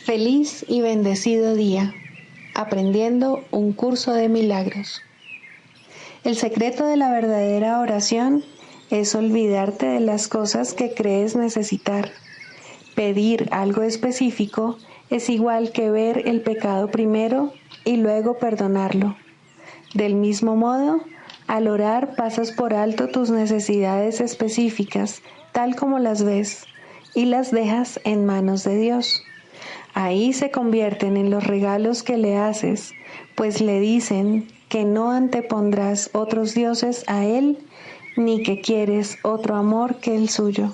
Feliz y bendecido día, aprendiendo un curso de milagros. El secreto de la verdadera oración es olvidarte de las cosas que crees necesitar. Pedir algo específico es igual que ver el pecado primero y luego perdonarlo. Del mismo modo, al orar pasas por alto tus necesidades específicas, tal como las ves, y las dejas en manos de Dios. Ahí se convierten en los regalos que le haces, pues le dicen que no antepondrás otros dioses a Él, ni que quieres otro amor que el suyo.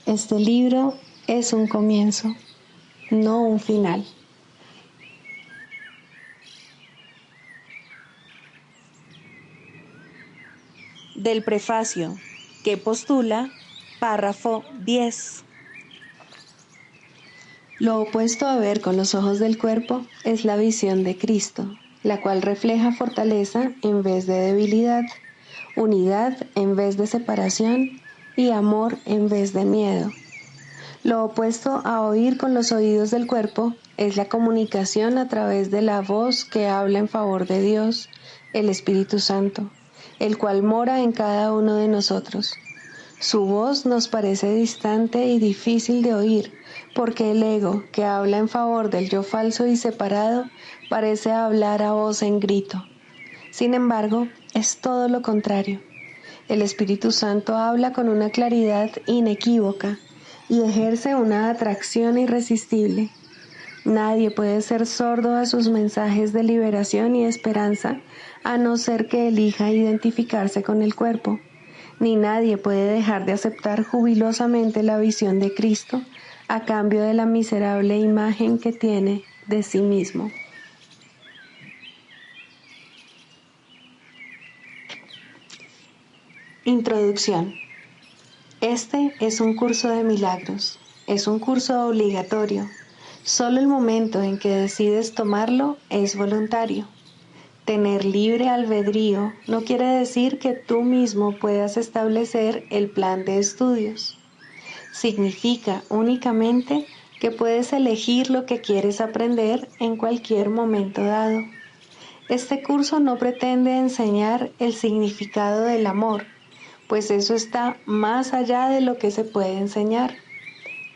Este libro es un comienzo, no un final. Del prefacio, que postula, párrafo 10. Lo opuesto a ver con los ojos del cuerpo es la visión de Cristo, la cual refleja fortaleza en vez de debilidad, unidad en vez de separación y amor en vez de miedo. Lo opuesto a oír con los oídos del cuerpo es la comunicación a través de la voz que habla en favor de Dios, el Espíritu Santo, el cual mora en cada uno de nosotros. Su voz nos parece distante y difícil de oír, porque el ego, que habla en favor del yo falso y separado, parece hablar a voz en grito. Sin embargo, es todo lo contrario. El Espíritu Santo habla con una claridad inequívoca y ejerce una atracción irresistible. Nadie puede ser sordo a sus mensajes de liberación y esperanza, a no ser que elija identificarse con el cuerpo. Ni nadie puede dejar de aceptar jubilosamente la visión de Cristo a cambio de la miserable imagen que tiene de sí mismo. Introducción. Este es un curso de milagros. Es un curso obligatorio. Solo el momento en que decides tomarlo es voluntario. Tener libre albedrío no quiere decir que tú mismo puedas establecer el plan de estudios. Significa únicamente que puedes elegir lo que quieres aprender en cualquier momento dado. Este curso no pretende enseñar el significado del amor, pues eso está más allá de lo que se puede enseñar.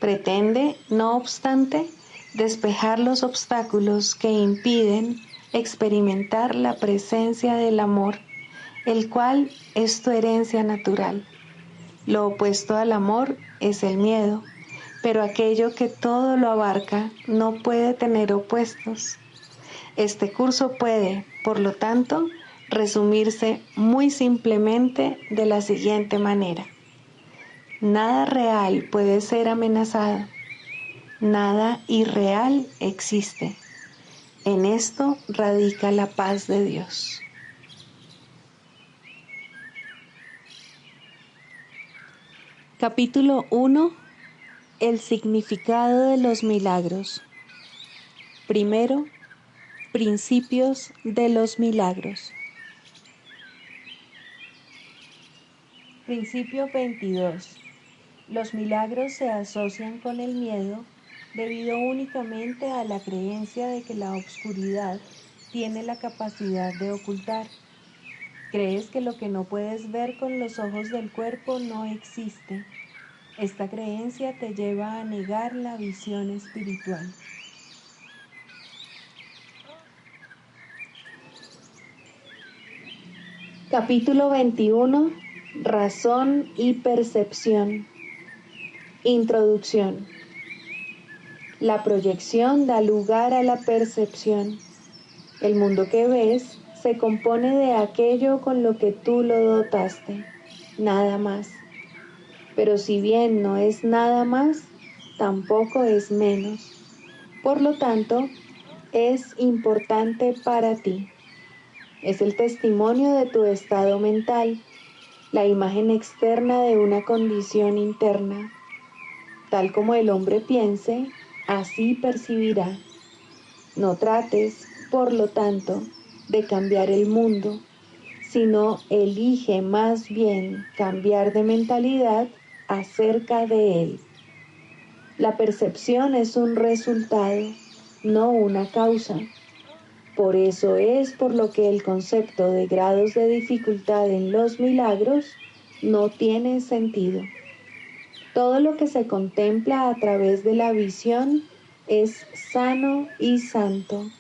Pretende, no obstante, despejar los obstáculos que impiden experimentar la presencia del amor, el cual es tu herencia natural. Lo opuesto al amor es el miedo, pero aquello que todo lo abarca no puede tener opuestos. Este curso puede, por lo tanto, resumirse muy simplemente de la siguiente manera. Nada real puede ser amenazado. Nada irreal existe. En esto radica la paz de Dios. Capítulo 1. El significado de los milagros. Primero, principios de los milagros. Principio 22. Los milagros se asocian con el miedo debido únicamente a la creencia de que la oscuridad tiene la capacidad de ocultar. Crees que lo que no puedes ver con los ojos del cuerpo no existe. Esta creencia te lleva a negar la visión espiritual. Capítulo 21. Razón y percepción. Introducción. La proyección da lugar a la percepción. El mundo que ves se compone de aquello con lo que tú lo dotaste, nada más. Pero si bien no es nada más, tampoco es menos. Por lo tanto, es importante para ti. Es el testimonio de tu estado mental, la imagen externa de una condición interna. Tal como el hombre piense, así percibirá. No trates, por lo tanto, de cambiar el mundo, sino elige más bien cambiar de mentalidad acerca de él. La percepción es un resultado, no una causa. Por eso es por lo que el concepto de grados de dificultad en los milagros no tiene sentido. Todo lo que se contempla a través de la visión es sano y santo.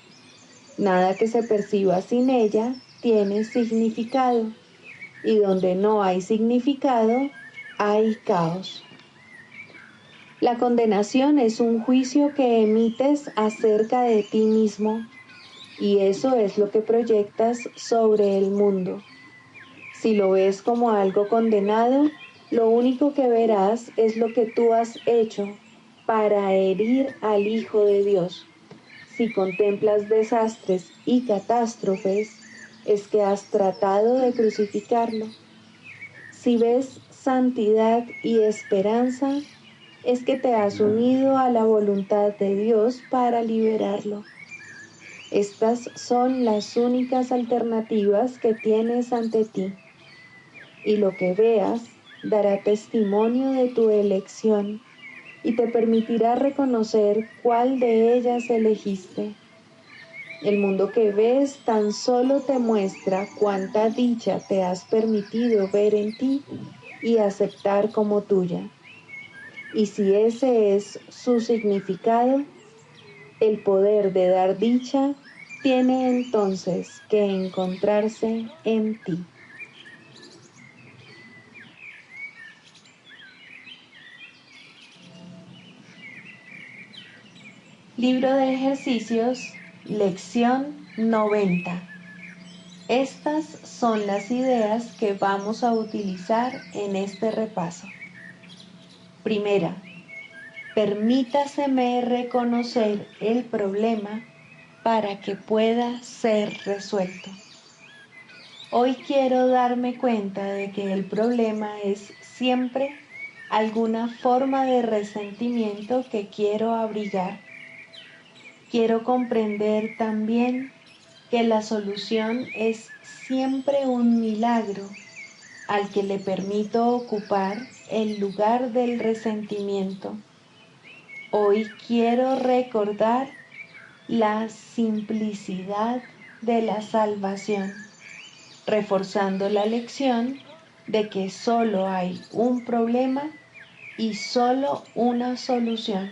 Nada que se perciba sin ella tiene significado, y donde no hay significado, hay caos. La condenación es un juicio que emites acerca de ti mismo, y eso es lo que proyectas sobre el mundo. Si lo ves como algo condenado, lo único que verás es lo que tú has hecho para herir al Hijo de Dios. Si contemplas desastres y catástrofes, es que has tratado de crucificarlo. Si ves santidad y esperanza, es que te has unido a la voluntad de Dios para liberarlo. Estas son las únicas alternativas que tienes ante ti, y lo que veas dará testimonio de tu elección y te permitirá reconocer cuál de ellas elegiste. El mundo que ves tan solo te muestra cuánta dicha te has permitido ver en ti y aceptar como tuya. Y si ese es su significado, el poder de dar dicha tiene entonces que encontrarse en ti. Libro de ejercicios, lección 90. Estas son las ideas que vamos a utilizar en este repaso. Primera, permítaseme reconocer el problema para que pueda ser resuelto. Hoy quiero darme cuenta de que el problema es siempre alguna forma de resentimiento que quiero abrigar. Quiero comprender también que la solución es siempre un milagro al que le permito ocupar el lugar del resentimiento. Hoy quiero recordar la simplicidad de la salvación, reforzando la lección de que solo hay un problema y solo una solución.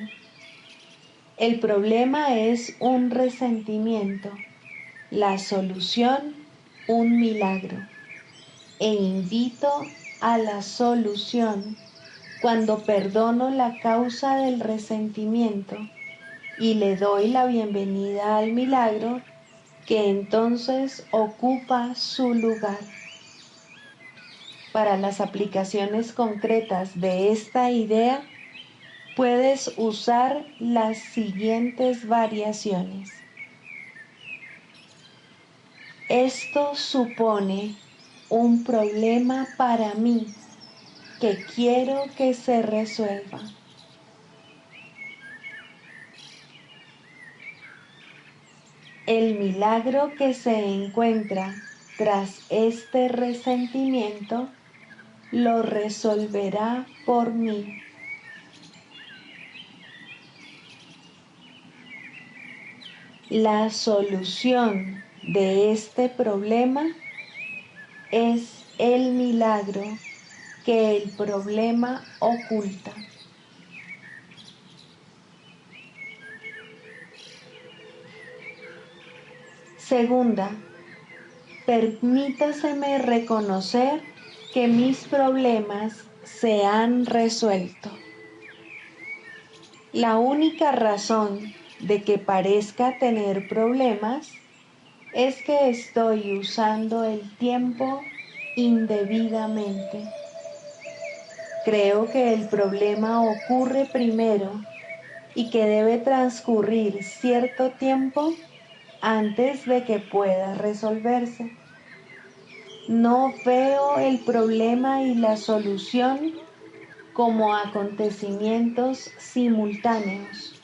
El problema es un resentimiento, la solución un milagro. E invito a la solución cuando perdono la causa del resentimiento y le doy la bienvenida al milagro que entonces ocupa su lugar. Para las aplicaciones concretas de esta idea, puedes usar las siguientes variaciones. Esto supone un problema para mí que quiero que se resuelva. El milagro que se encuentra tras este resentimiento lo resolverá por mí. La solución de este problema es el milagro que el problema oculta. Segunda, permítaseme reconocer que mis problemas se han resuelto. La única razón de que parezca tener problemas es que estoy usando el tiempo indebidamente. Creo que el problema ocurre primero y que debe transcurrir cierto tiempo antes de que pueda resolverse. No veo el problema y la solución como acontecimientos simultáneos.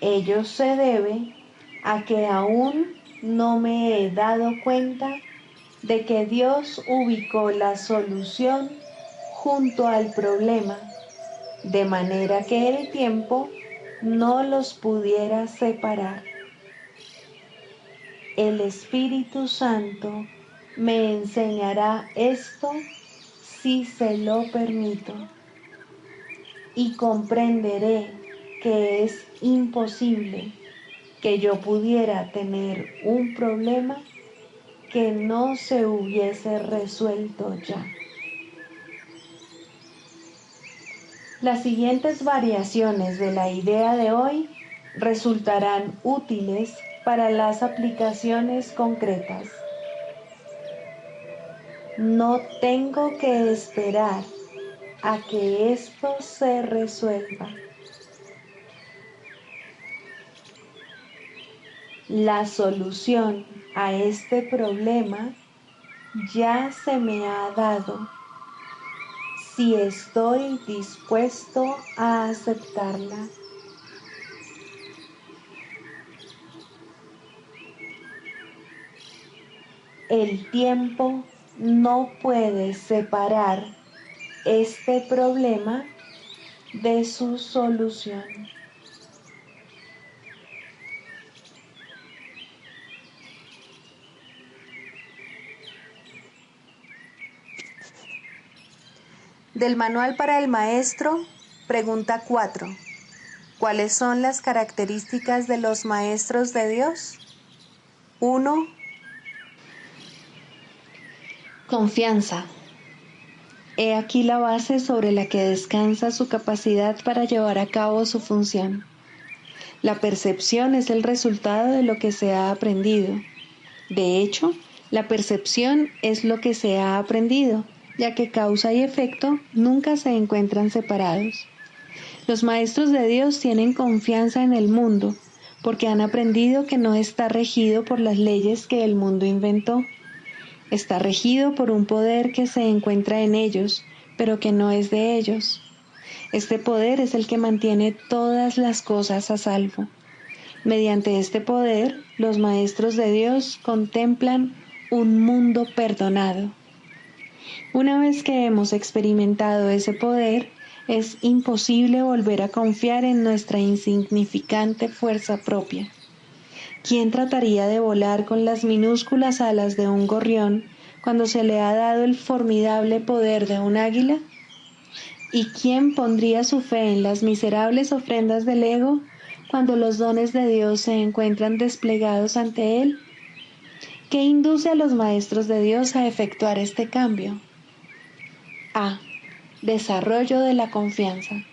Ello se debe a que aún no me he dado cuenta de que Dios ubicó la solución junto al problema de manera que el tiempo no los pudiera separar. El Espíritu Santo me enseñará esto si se lo permito, y comprenderé que es imposible que yo pudiera tener un problema que no se hubiese resuelto ya. Las siguientes variaciones de la idea de hoy resultarán útiles para las aplicaciones concretas. No tengo que esperar a que esto se resuelva. La solución a este problema ya se me ha dado si estoy dispuesto a aceptarla. El tiempo no puede separar este problema de su solución. Del Manual para el Maestro, pregunta 4. ¿Cuáles son las características de los maestros de Dios? 1. Confianza. He aquí la base sobre la que descansa su capacidad para llevar a cabo su función. La percepción es el resultado de lo que se ha aprendido. De hecho, la percepción es lo que se ha aprendido, ya que causa y efecto nunca se encuentran separados. Los maestros de Dios tienen confianza en el mundo, porque han aprendido que no está regido por las leyes que el mundo inventó. Está regido por un poder que se encuentra en ellos, pero que no es de ellos. Este poder es el que mantiene todas las cosas a salvo. Mediante este poder, los maestros de Dios contemplan un mundo perdonado. Una vez que hemos experimentado ese poder, es imposible volver a confiar en nuestra insignificante fuerza propia. ¿Quién trataría de volar con las minúsculas alas de un gorrión cuando se le ha dado el formidable poder de un águila? ¿Y quién pondría su fe en las miserables ofrendas del ego cuando los dones de Dios se encuentran desplegados ante él? ¿Qué induce a los maestros de Dios a efectuar este cambio? A. Desarrollo de la confianza.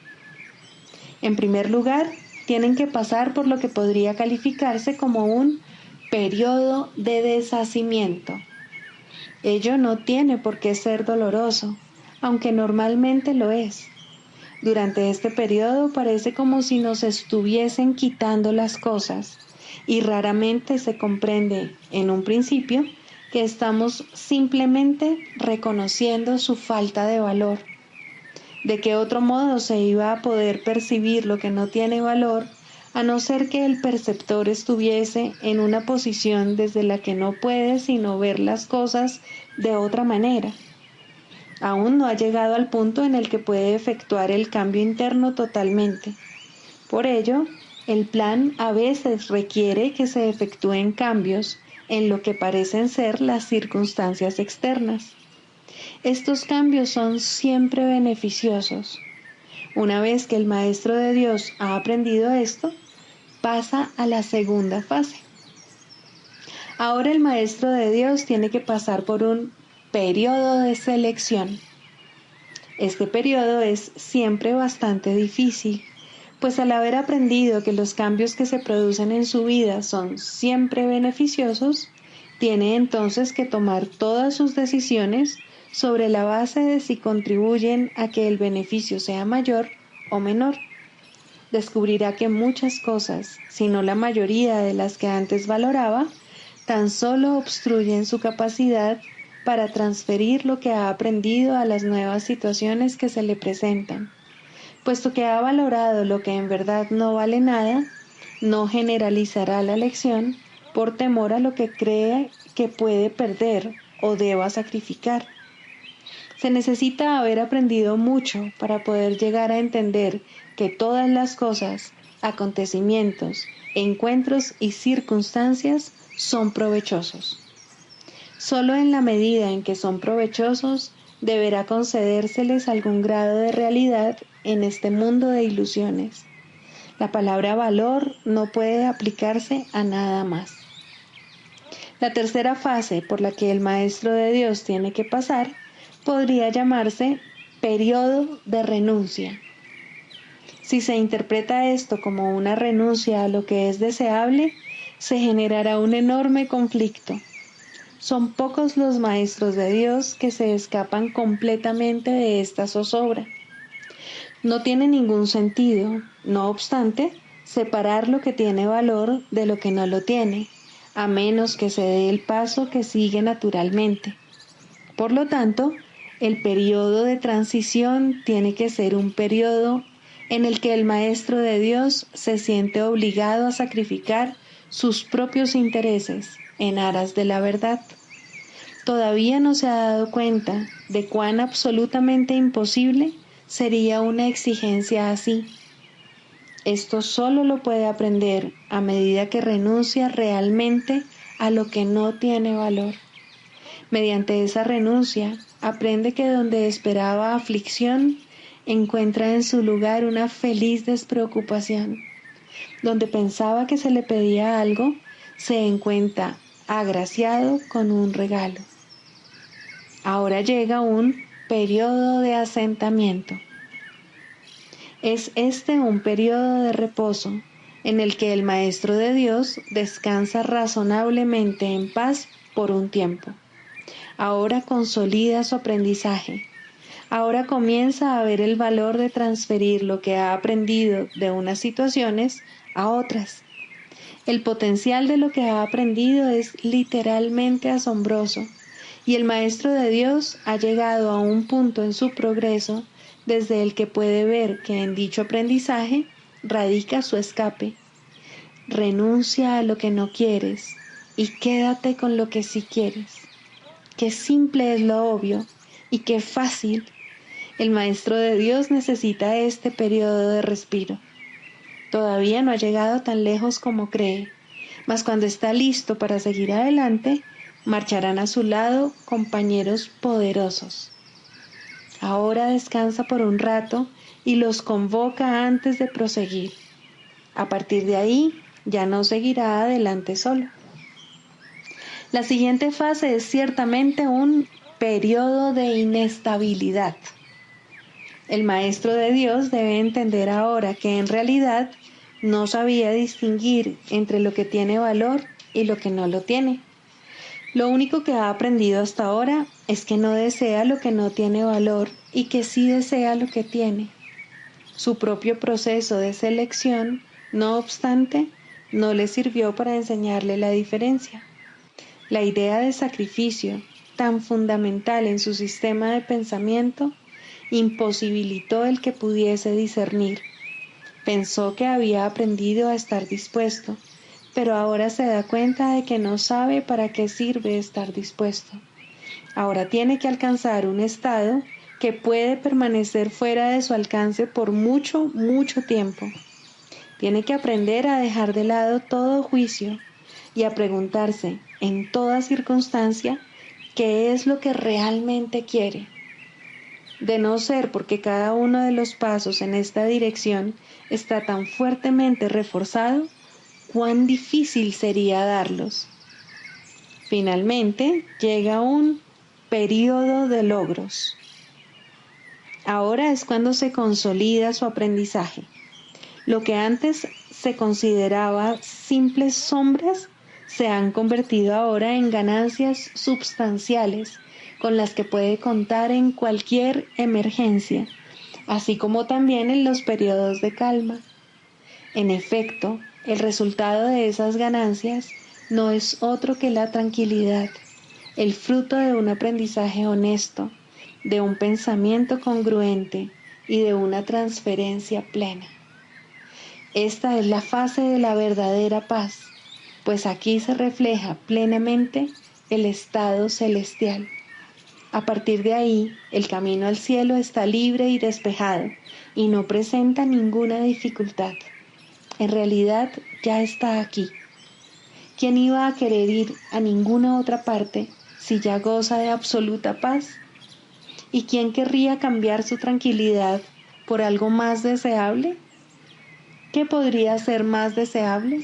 En primer lugar, tienen que pasar por lo que podría calificarse como un periodo de deshacimiento. Ello no tiene por qué ser doloroso, aunque normalmente lo es. Durante este periodo parece como si nos estuviesen quitando las cosas, y raramente se comprende, en un principio, que estamos simplemente reconociendo su falta de valor. ¿De qué otro modo se iba a poder percibir lo que no tiene valor, a no ser que el perceptor estuviese en una posición desde la que no puede sino ver las cosas de otra manera? Aún no ha llegado al punto en el que puede efectuar el cambio interno totalmente. Por ello, el plan a veces requiere que se efectúen cambios en lo que parecen ser las circunstancias externas. Estos cambios son siempre beneficiosos. Una vez que el Maestro de Dios ha aprendido esto, pasa a la segunda fase. Ahora el Maestro de Dios tiene que pasar por un periodo de selección. Este periodo es siempre bastante difícil, pues al haber aprendido que los cambios que se producen en su vida son siempre beneficiosos, tiene entonces que tomar todas sus decisiones sobre la base de si contribuyen a que el beneficio sea mayor o menor. Descubrirá que muchas cosas, si no la mayoría de las que antes valoraba, tan solo obstruyen su capacidad para transferir lo que ha aprendido a las nuevas situaciones que se le presentan. Puesto que ha valorado lo que en verdad no vale nada, no generalizará la lección por temor a lo que cree que puede perder o deba sacrificar. Se necesita haber aprendido mucho para poder llegar a entender que todas las cosas, acontecimientos, encuentros y circunstancias son provechosos. Solo en la medida en que son provechosos, deberá concedérseles algún grado de realidad en este mundo de ilusiones. La palabra valor no puede aplicarse a nada más. La tercera fase por la que el Maestro de Dios tiene que pasar podría llamarse periodo de renuncia. Si se interpreta esto como una renuncia a lo que es deseable, se generará un enorme conflicto. Son pocos los maestros de Dios que se escapan completamente de esta zozobra. No tiene ningún sentido, no obstante, separar lo que tiene valor de lo que no lo tiene, a menos que se dé el paso que sigue naturalmente. Por lo tanto, el periodo de transición tiene que ser un periodo en el que el Maestro de Dios se siente obligado a sacrificar sus propios intereses en aras de la verdad. Todavía no se ha dado cuenta de cuán absolutamente imposible sería una exigencia así. Esto solo lo puede aprender a medida que renuncia realmente a lo que no tiene valor. Mediante esa renuncia, aprende que donde esperaba aflicción, encuentra en su lugar una feliz despreocupación. Donde pensaba que se le pedía algo, se encuentra agraciado con un regalo. Ahora llega un periodo de asentamiento. Es este un periodo de reposo en el que el Maestro de Dios descansa razonablemente en paz por un tiempo. Ahora consolida su aprendizaje. Ahora comienza a ver el valor de transferir lo que ha aprendido de unas situaciones a otras. El potencial de lo que ha aprendido es literalmente asombroso, y el Maestro de Dios ha llegado a un punto en su progreso desde el que puede ver que en dicho aprendizaje radica su escape. Renuncia a lo que no quieres y quédate con lo que sí quieres. Qué simple es lo obvio y qué fácil. El Maestro de Dios necesita este periodo de respiro. Todavía no ha llegado tan lejos como cree, mas cuando está listo para seguir adelante, marcharán a su lado compañeros poderosos. Ahora descansa por un rato y los convoca antes de proseguir. A partir de ahí, ya no seguirá adelante solo. La siguiente fase es ciertamente un periodo de inestabilidad. El Maestro de Dios debe entender ahora que en realidad no sabía distinguir entre lo que tiene valor y lo que no lo tiene. Lo único que ha aprendido hasta ahora es que no desea lo que no tiene valor y que sí desea lo que tiene. Su propio proceso de selección, no obstante, no le sirvió para enseñarle la diferencia. La idea de sacrificio, tan fundamental en su sistema de pensamiento, imposibilitó el que pudiese discernir. Pensó que había aprendido a estar dispuesto, pero ahora se da cuenta de que no sabe para qué sirve estar dispuesto. Ahora tiene que alcanzar un estado que puede permanecer fuera de su alcance por mucho, mucho tiempo. Tiene que aprender a dejar de lado todo juicio y a preguntarse en toda circunstancia qué es lo que realmente quiere. De no ser porque cada uno de los pasos en esta dirección está tan fuertemente reforzado, cuán difícil sería darlos. Finalmente, llega un periodo de logros. Ahora es cuando se consolida su aprendizaje. Lo que antes se consideraba simples sombras se han convertido ahora en ganancias substanciales con las que puede contar en cualquier emergencia, así como también en los periodos de calma. En efecto, el resultado de esas ganancias no es otro que la tranquilidad, el fruto de un aprendizaje honesto, de un pensamiento congruente y de una transferencia plena. Esta es la fase de la verdadera paz, pues aquí se refleja plenamente el estado celestial. A partir de ahí, el camino al cielo está libre y despejado y no presenta ninguna dificultad. En realidad ya está aquí. ¿Quién iba a querer ir a ninguna otra parte si ya goza de absoluta paz? ¿Y quién querría cambiar su tranquilidad por algo más deseable? ¿Qué podría ser más deseable?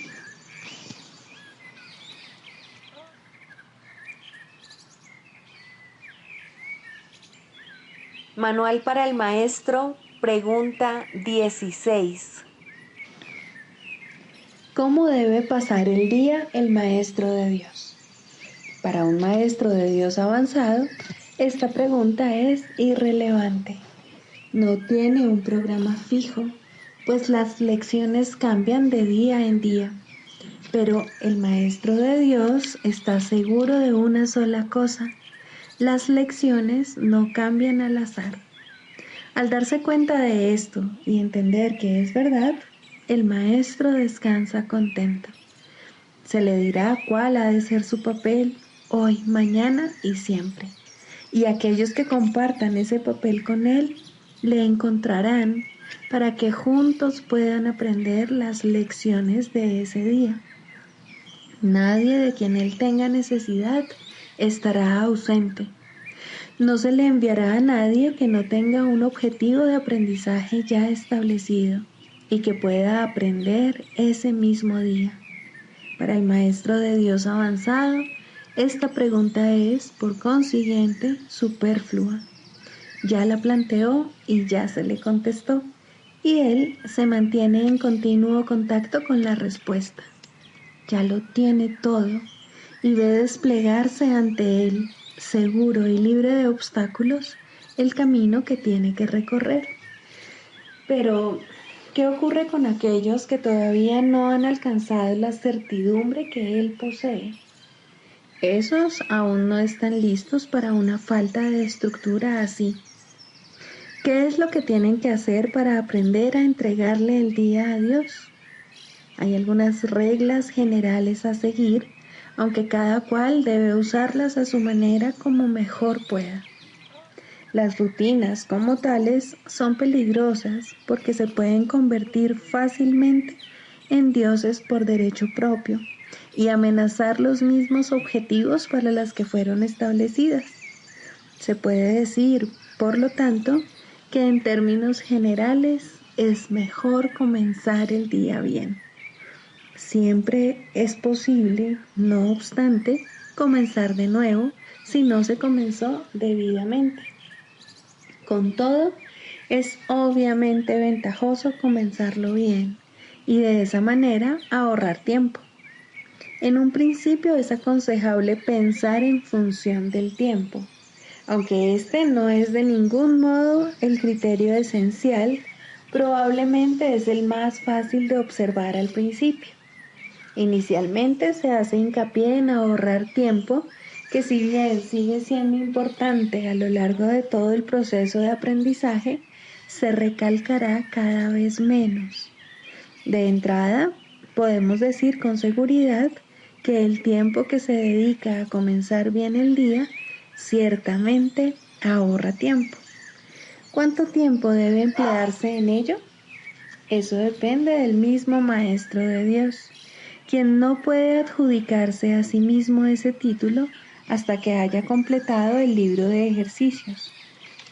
Manual para el maestro, pregunta 16. ¿Cómo debe pasar el día el maestro de Dios? Para un maestro de Dios avanzado, esta pregunta es irrelevante. No tiene un programa fijo, pues las lecciones cambian de día en día. Pero el maestro de Dios está seguro de una sola cosa: las lecciones no cambian al azar. Al darse cuenta de esto y entender que es verdad, el maestro descansa contento. Se le dirá cuál ha de ser su papel hoy, mañana y siempre. Y aquellos que compartan ese papel con él le encontrarán para que juntos puedan aprender las lecciones de ese día. Nadie de quien él tenga necesidad estará ausente. No se le enviará a nadie que no tenga un objetivo de aprendizaje ya establecido y que pueda aprender ese mismo día. Para el maestro de Dios avanzado, esta pregunta es, por consiguiente, superflua. Ya la planteó y ya se le contestó, y él se mantiene en continuo contacto con la respuesta. Ya lo tiene todo y ve desplegarse ante él, seguro y libre de obstáculos, el camino que tiene que recorrer. Pero, ¿qué ocurre con aquellos que todavía no han alcanzado la certidumbre que él posee? Esos aún no están listos para una falta de estructura así. ¿Qué es lo que tienen que hacer para aprender a entregarle el día a Dios? Hay algunas reglas generales a seguir, aunque cada cual debe usarlas a su manera como mejor pueda. Las rutinas como tales son peligrosas porque se pueden convertir fácilmente en dioses por derecho propio y amenazar los mismos objetivos para los que fueron establecidas. Se puede decir, por lo tanto, que en términos generales es mejor comenzar el día bien. Siempre es posible, no obstante, comenzar de nuevo si no se comenzó debidamente. Con todo, es obviamente ventajoso comenzarlo bien y de esa manera ahorrar tiempo. En un principio es aconsejable pensar en función del tiempo, aunque este no es de ningún modo el criterio esencial, probablemente es el más fácil de observar al principio. Inicialmente se hace hincapié en ahorrar tiempo, que si bien sigue siendo importante a lo largo de todo el proceso de aprendizaje, se recalcará cada vez menos. De entrada, podemos decir con seguridad que el tiempo que se dedica a comenzar bien el día ciertamente ahorra tiempo. ¿Cuánto tiempo debe emplearse en ello? Eso depende del mismo Maestro de Dios, quien no puede adjudicarse a sí mismo ese título hasta que haya completado el libro de ejercicios,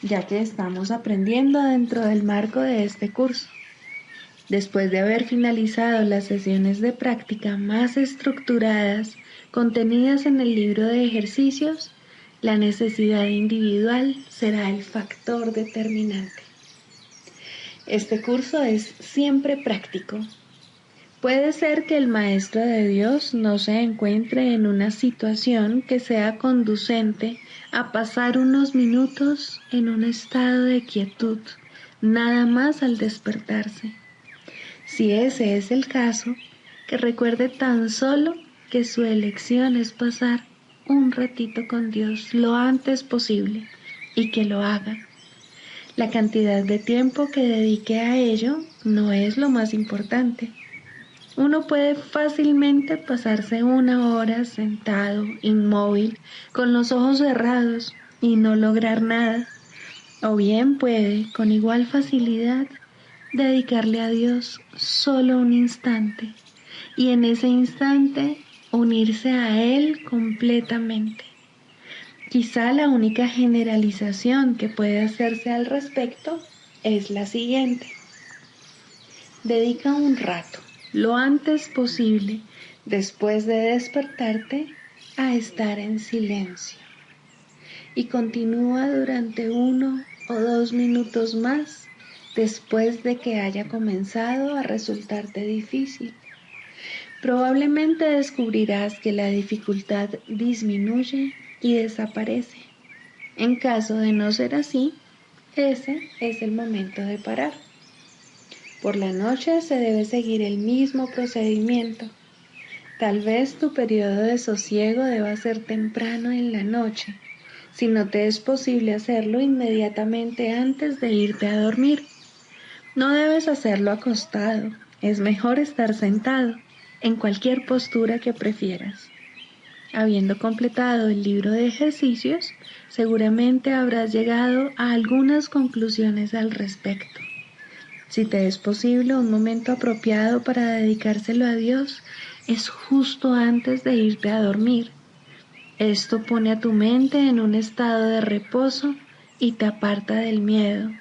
ya que estamos aprendiendo dentro del marco de este curso. Después de haber finalizado las sesiones de práctica más estructuradas contenidas en el libro de ejercicios, la necesidad individual será el factor determinante. Este curso es siempre práctico. Puede ser que el Maestro de Dios no se encuentre en una situación que sea conducente a pasar unos minutos en un estado de quietud, nada más al despertarse. Si ese es el caso, que recuerde tan solo que su elección es pasar un ratito con Dios lo antes posible y que lo haga. La cantidad de tiempo que dedique a ello no es lo más importante. Uno puede fácilmente pasarse 1 hora sentado, inmóvil, con los ojos cerrados y no lograr nada. O bien puede, con igual facilidad, dedicarle a Dios solo un instante y en ese instante unirse a Él completamente. Quizá la única generalización que puede hacerse al respecto es la siguiente. Dedica un rato, lo antes posible, después de despertarte, a estar en silencio. Y continúa durante 1 o 2 minutos más después de que haya comenzado a resultarte difícil. Probablemente descubrirás que la dificultad disminuye y desaparece. En caso de no ser así, ese es el momento de parar. Por la noche se debe seguir el mismo procedimiento. Tal vez tu periodo de sosiego deba ser temprano en la noche, si no te es posible hacerlo inmediatamente antes de irte a dormir. No debes hacerlo acostado, es mejor estar sentado, en cualquier postura que prefieras. Habiendo completado el libro de ejercicios, seguramente habrás llegado a algunas conclusiones al respecto. Si te es posible, un momento apropiado para dedicárselo a Dios es justo antes de irte a dormir. Esto pone a tu mente en un estado de reposo y te aparta del miedo.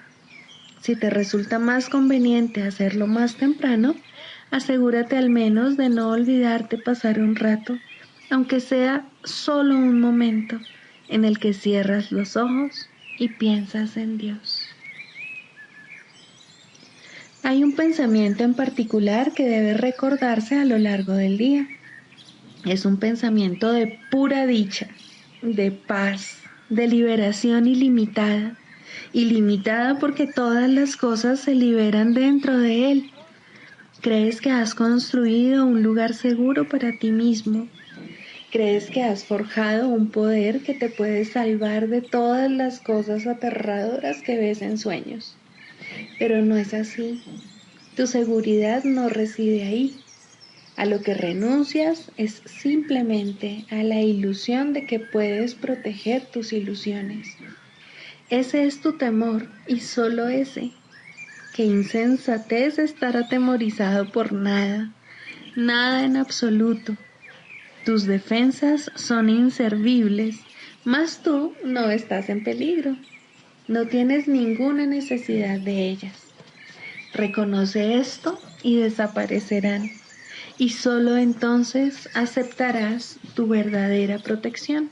Si te resulta más conveniente hacerlo más temprano, asegúrate al menos de no olvidarte pasar un rato, aunque sea solo un momento, en el que cierras los ojos y piensas en Dios. Hay un pensamiento en particular que debe recordarse a lo largo del día. Es un pensamiento de pura dicha, de paz, de liberación ilimitada. Ilimitada porque todas las cosas se liberan dentro de él. Crees que has construido un lugar seguro para ti mismo. Crees que has forjado un poder que te puede salvar de todas las cosas aterradoras que ves en sueños. Pero no es así. Tu seguridad no reside ahí. A lo que renuncias es simplemente a la ilusión de que puedes proteger tus ilusiones. Ese es tu temor y solo ese. Qué insensatez estar atemorizado por nada, nada en absoluto. Tus defensas son inservibles, mas tú no estás en peligro. No tienes ninguna necesidad de ellas. Reconoce esto y desaparecerán, y solo entonces aceptarás tu verdadera protección.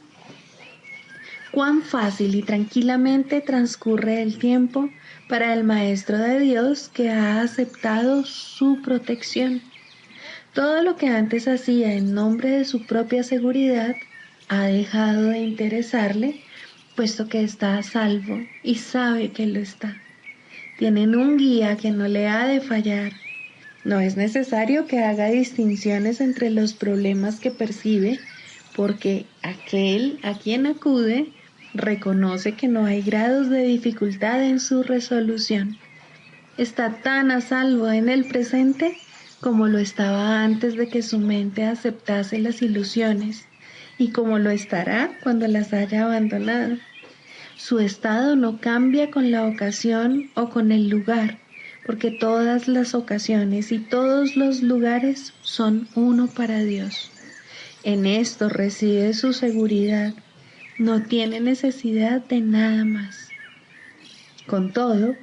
Cuán fácil y tranquilamente transcurre el tiempo para el Maestro de Dios que ha aceptado su protección. Todo lo que antes hacía en nombre de su propia seguridad ha dejado de interesarle, puesto que está a salvo y sabe que lo está. Tienen un guía que no le ha de fallar. No es necesario que haga distinciones entre los problemas que percibe, porque aquel a quien acude reconoce que no hay grados de dificultad en su resolución. Está tan a salvo en el presente como lo estaba antes de que su mente aceptase las ilusiones, y como lo estará cuando las haya abandonado. Su estado no cambia con la ocasión o con el lugar, porque todas las ocasiones y todos los lugares son uno para Dios. En esto reside su seguridad. No tiene necesidad de nada más. Con todo,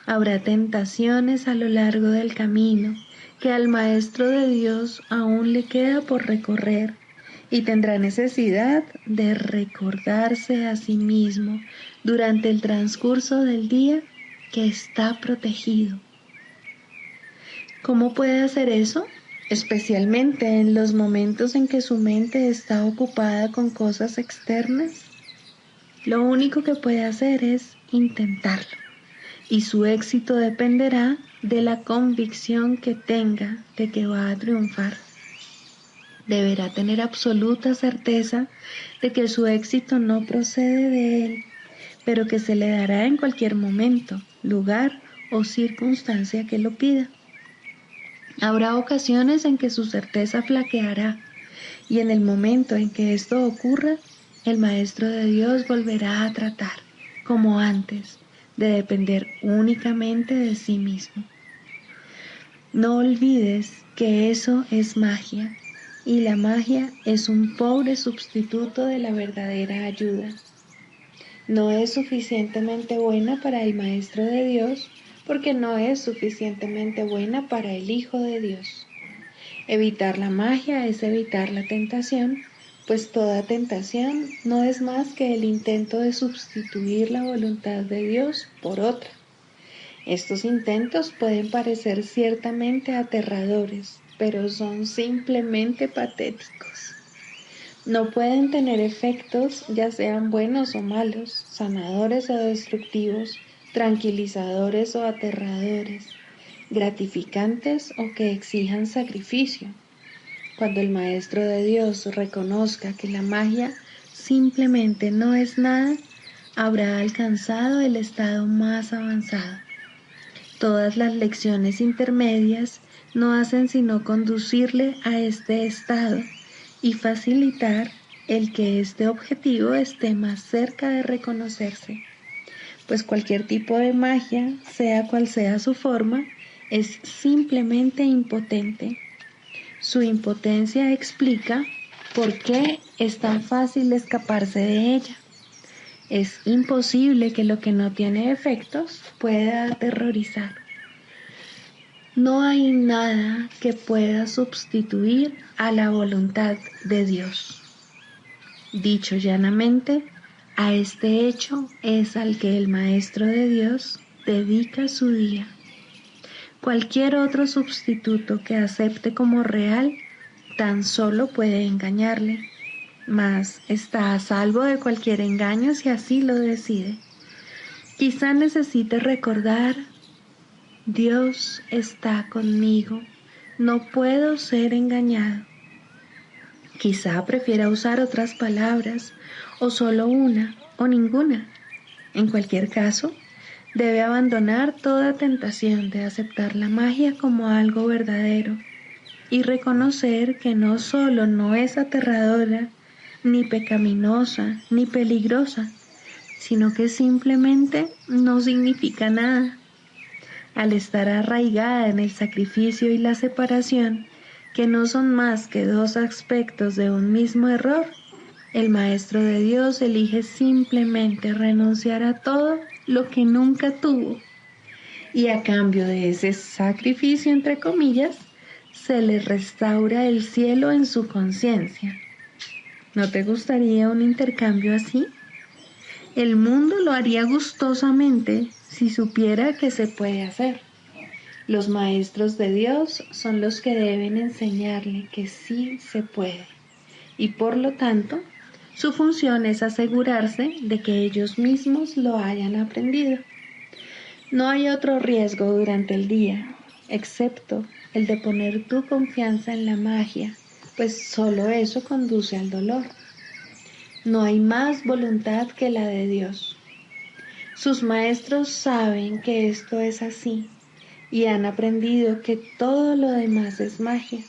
habrá tentaciones a lo largo del camino que al Maestro de Dios aún le queda por recorrer, y tendrá necesidad de recordarse a sí mismo durante el transcurso del día que está protegido. ¿Cómo puede hacer eso? Especialmente en los momentos en que su mente está ocupada con cosas externas. Lo único que puede hacer es intentarlo, y su éxito dependerá de la convicción que tenga de que va a triunfar. Deberá tener absoluta certeza de que su éxito no procede de él, pero que se le dará en cualquier momento, lugar o circunstancia que lo pida. Habrá ocasiones en que su certeza flaqueará, y en el momento en que esto ocurra, el Maestro de Dios volverá a tratar, como antes, de depender únicamente de sí mismo. No olvides que eso es magia, y la magia es un pobre sustituto de la verdadera ayuda. No es suficientemente buena para el Maestro de Dios, porque no es suficientemente buena para el Hijo de Dios. Evitar la magia es evitar la tentación, pues toda tentación no es más que el intento de sustituir la voluntad de Dios por otra. Estos intentos pueden parecer ciertamente aterradores, pero son simplemente patéticos. No pueden tener efectos, ya sean buenos o malos, sanadores o destructivos, tranquilizadores o aterradores, gratificantes o que exijan sacrificio. Cuando el Maestro de Dios reconozca que la magia simplemente no es nada, habrá alcanzado el estado más avanzado. Todas las lecciones intermedias no hacen sino conducirle a este estado y facilitar el que este objetivo esté más cerca de reconocerse, pues cualquier tipo de magia, sea cual sea su forma, es simplemente impotente. Su impotencia explica por qué es tan fácil escaparse de ella. Es imposible que lo que no tiene efectos pueda aterrorizar. No hay nada que pueda sustituir a la voluntad de Dios. Dicho llanamente, a este hecho es al que el Maestro de Dios dedica su día. Cualquier otro sustituto que acepte como real tan solo puede engañarle, mas está a salvo de cualquier engaño si así lo decide. Quizá necesite recordar: Dios está conmigo, no puedo ser engañado. Quizá prefiera usar otras palabras, o solo una, o ninguna. En cualquier caso, debe abandonar toda tentación de aceptar la magia como algo verdadero y reconocer que no solo no es aterradora, ni pecaminosa, ni peligrosa, sino que simplemente no significa nada. Al estar arraigada en el sacrificio y la separación, que no son más que dos aspectos de un mismo error, el Maestro de Dios elige simplemente renunciar a todo lo que nunca tuvo, y a cambio de ese sacrificio, entre comillas, se le restaura el cielo en su conciencia. ¿No te gustaría un intercambio así? El mundo lo haría gustosamente si supiera que se puede hacer. Los maestros de Dios son los que deben enseñarle que sí se puede, y por lo tanto, su función es asegurarse de que ellos mismos lo hayan aprendido. No hay otro riesgo durante el día, excepto el de poner tu confianza en la magia, pues solo eso conduce al dolor. No hay más voluntad que la de Dios. Sus maestros saben que esto es así y han aprendido que todo lo demás es magia.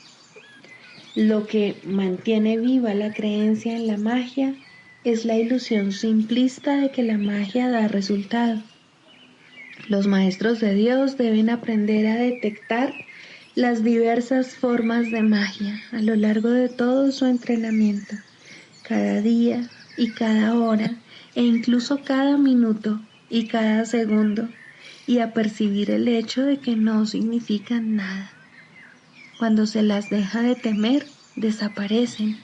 Lo que mantiene viva la creencia en la magia es la ilusión simplista de que la magia da resultado. Los maestros de Dios deben aprender a detectar las diversas formas de magia a lo largo de todo su entrenamiento, cada día y cada hora, e incluso cada minuto y cada segundo, y a percibir el hecho de que no significan nada. Cuando se las deja de temer, desaparecen,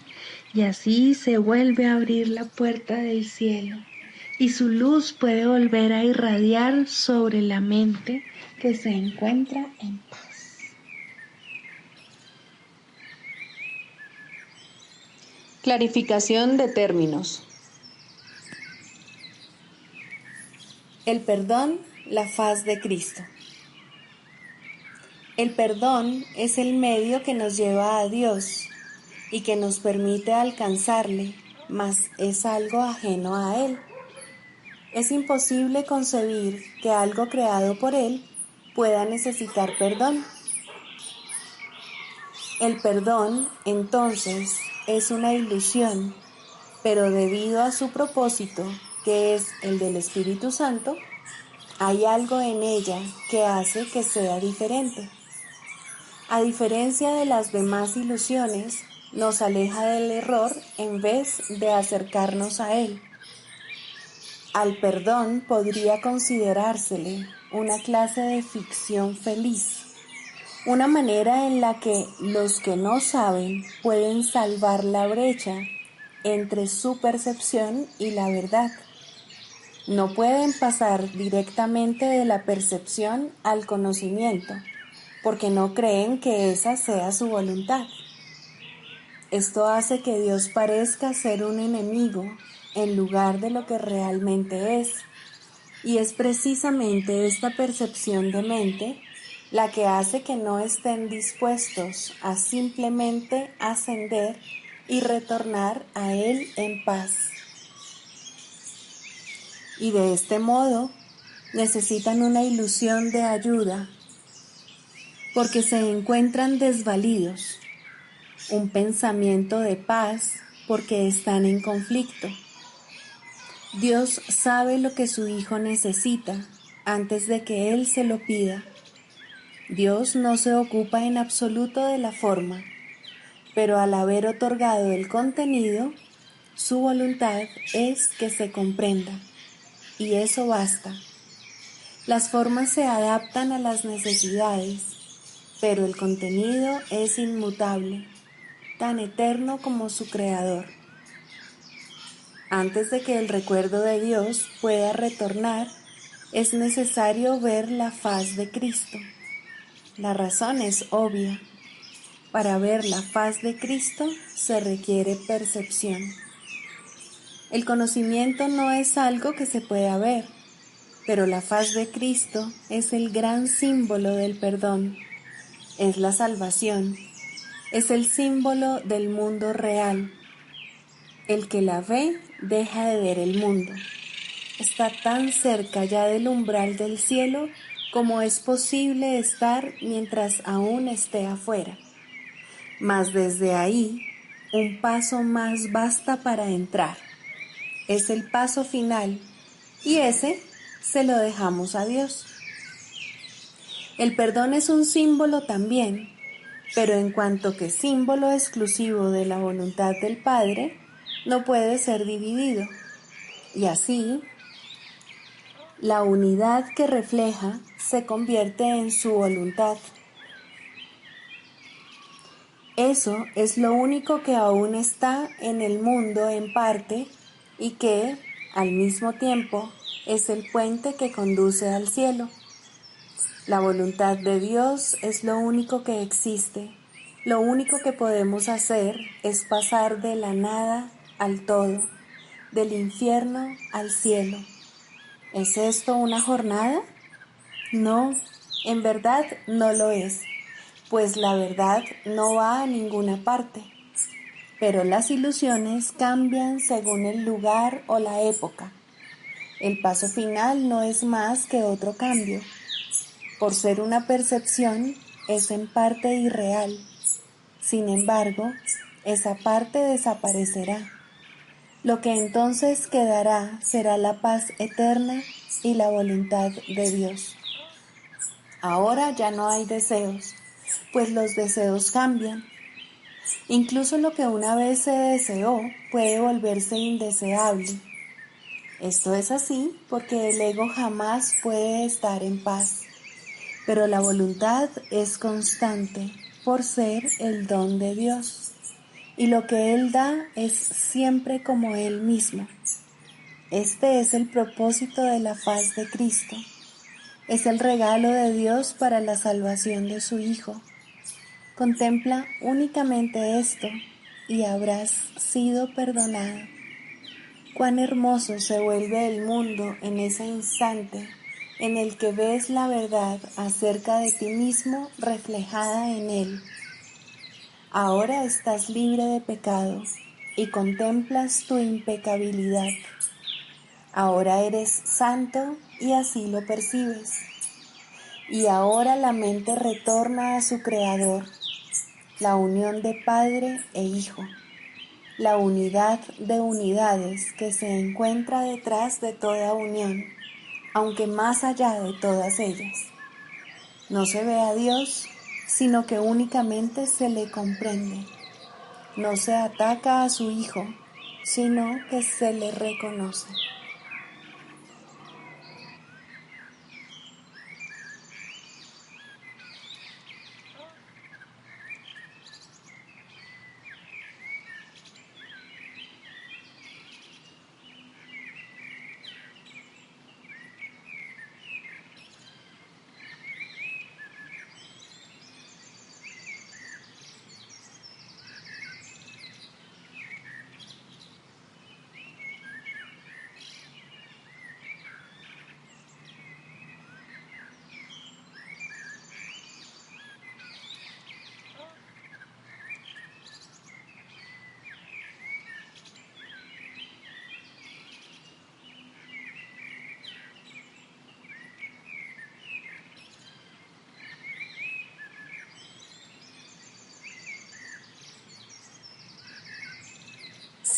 y así se vuelve a abrir la puerta del cielo, y su luz puede volver a irradiar sobre la mente que se encuentra en paz. Clarificación de términos. El perdón, la faz de Cristo. El perdón es el medio que nos lleva a Dios y que nos permite alcanzarle, mas es algo ajeno a Él. Es imposible concebir que algo creado por Él pueda necesitar perdón. El perdón, entonces, es una ilusión, pero debido a su propósito, que es el del Espíritu Santo, hay algo en ella que hace que sea diferente. A diferencia de las demás ilusiones, nos aleja del error en vez de acercarnos a él. Al perdón podría considerársele una clase de ficción feliz, una manera en la que los que no saben pueden salvar la brecha entre su percepción y la verdad. No pueden pasar directamente de la percepción al conocimiento, porque no creen que esa sea su voluntad. Esto hace que Dios parezca ser un enemigo en lugar de lo que realmente es, y es precisamente esta percepción de mente la que hace que no estén dispuestos a simplemente ascender y retornar a Él en paz. Y de este modo necesitan una ilusión de ayuda, porque se encuentran desvalidos, un pensamiento de paz porque están en conflicto. Dios sabe lo que su Hijo necesita antes de que Él se lo pida. Dios no se ocupa en absoluto de la forma, pero al haber otorgado el contenido, su voluntad es que se comprenda, y eso basta. Las formas se adaptan a las necesidades, pero el contenido es inmutable, tan eterno como su creador. Antes de que el recuerdo de Dios pueda retornar, es necesario ver la faz de Cristo. La razón es obvia. Para ver la faz de Cristo se requiere percepción. El conocimiento no es algo que se pueda ver, pero la faz de Cristo es el gran símbolo del perdón, es la salvación, es el símbolo del mundo real. El que la ve deja de ver el mundo. Está tan cerca ya del umbral del cielo como es posible estar mientras aún esté afuera. Mas desde ahí, un paso más basta para entrar. Es el paso final, y ese se lo dejamos a Dios. El perdón es un símbolo también, pero en cuanto que símbolo exclusivo de la voluntad del Padre, no puede ser dividido. Y así, la unidad que refleja se convierte en su voluntad. Eso es lo único que aún está en el mundo en parte y que, al mismo tiempo, es el puente que conduce al cielo. La voluntad de Dios es lo único que existe. Lo único que podemos hacer es pasar de la nada al todo, del infierno al cielo. ¿Es esto una jornada? No, en verdad no lo es, pues la verdad no va a ninguna parte. Pero las ilusiones cambian según el lugar o la época. El paso final no es más que otro cambio. Por ser una percepción, es en parte irreal. Sin embargo, esa parte desaparecerá. Lo que entonces quedará será la paz eterna y la voluntad de Dios. Ahora ya no hay deseos, pues los deseos cambian. Incluso lo que una vez se deseó puede volverse indeseable. Esto es así porque el ego jamás puede estar en paz, pero la voluntad es constante por ser el don de Dios, y lo que Él da es siempre como Él mismo. Este es el propósito de la faz de Cristo. Es el regalo de Dios para la salvación de su Hijo. Contempla únicamente esto y habrás sido perdonado. Cuán hermoso se vuelve el mundo en ese instante en el que ves la verdad acerca de ti mismo reflejada en Él. Ahora estás libre de pecado y contemplas tu impecabilidad. Ahora eres santo y así lo percibes. Y ahora la mente retorna a su Creador, la unión de Padre e Hijo. la unidad de unidades que se encuentra detrás de toda unión, aunque más allá de todas ellas. No se ve a Dios, sino que únicamente se le comprende. No se ataca a su Hijo, sino que se le reconoce.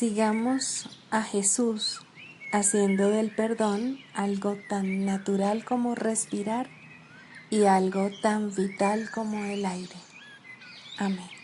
Sigamos a Jesús haciendo del perdón algo tan natural como respirar y algo tan vital como el aire. Amén.